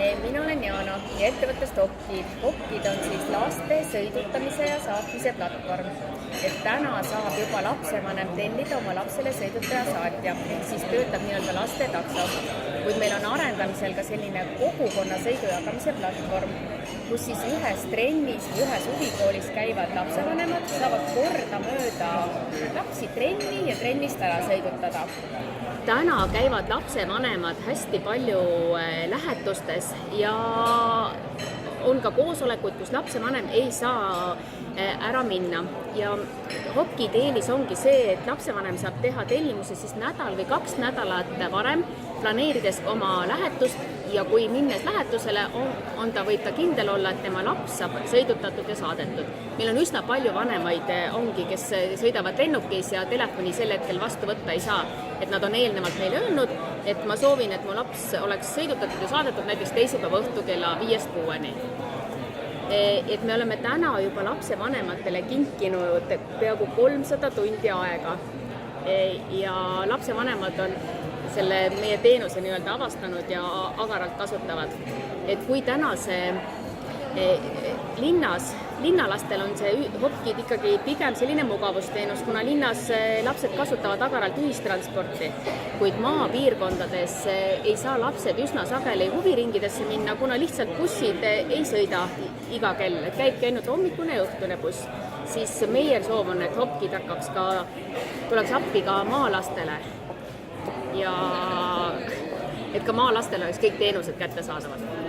Mina olen Jana ja ettevõttest Hopkid. Hopkid on siis laste sõidutamise ja saatmise platvorm. Et täna saab juba lapsevanem tellida oma lapsele sõidutaja saatja, ehk siis töötab nii-öelda laste takso. Kuid meil on arendamisel ka selline kogukonna sõidujagamise platvorm, kus siis ühes trennis või ühes huvikoolis käivad lapsevanemad saavad kordamööda lapsi trenni ja trennist ära sõidutada. Täna käivad lapsevanemad hästi palju lähetustes ja on ka koosolekuid, kus lapsevanem ei saa ära minna. Ja Hopkid eelis ongi see, et lapsevanem saab teha tellimuse siis nädal või 2 nädalat varem, planeerides oma lähetust ja kui minnes lähetusele, võib ta kindel olla, et tema laps saab sõidutatud ja saadetud. Meil on üsna palju vanemaid ongi, kes sõidavad lennukis ja telefoni sel hetkel vastu võtta ei saa. Et nad on eelnevalt meile öelnud, et ma soovin, et mu laps oleks sõidutatud ja saadetud näiteks teisipäeva õhtu kella 5-6. Et me oleme täna juba lapsevanematele kinkinud peaaegu 300 tundi aega ja lapsevanemad on selle meie teenuse nii-öelda avastanud ja agaralt kasutavad. Et kui täna see linnalastel on see Hopkid ikkagi pigem selline mugavusteenus, kuna linnas lapsed kasutavad agaralt ühistransporti, kuid maapiirkondades ei saa lapsed üsna sageli huviringidesse minna, kuna lihtsalt bussid ei sõida iga kell, et käibki ainult hommikune ja õhtune buss. Siis meie soov on, et Hopkid tuleks appi ka maalastele ja et ka maalastele oleks kõik teenused kättesaadavad.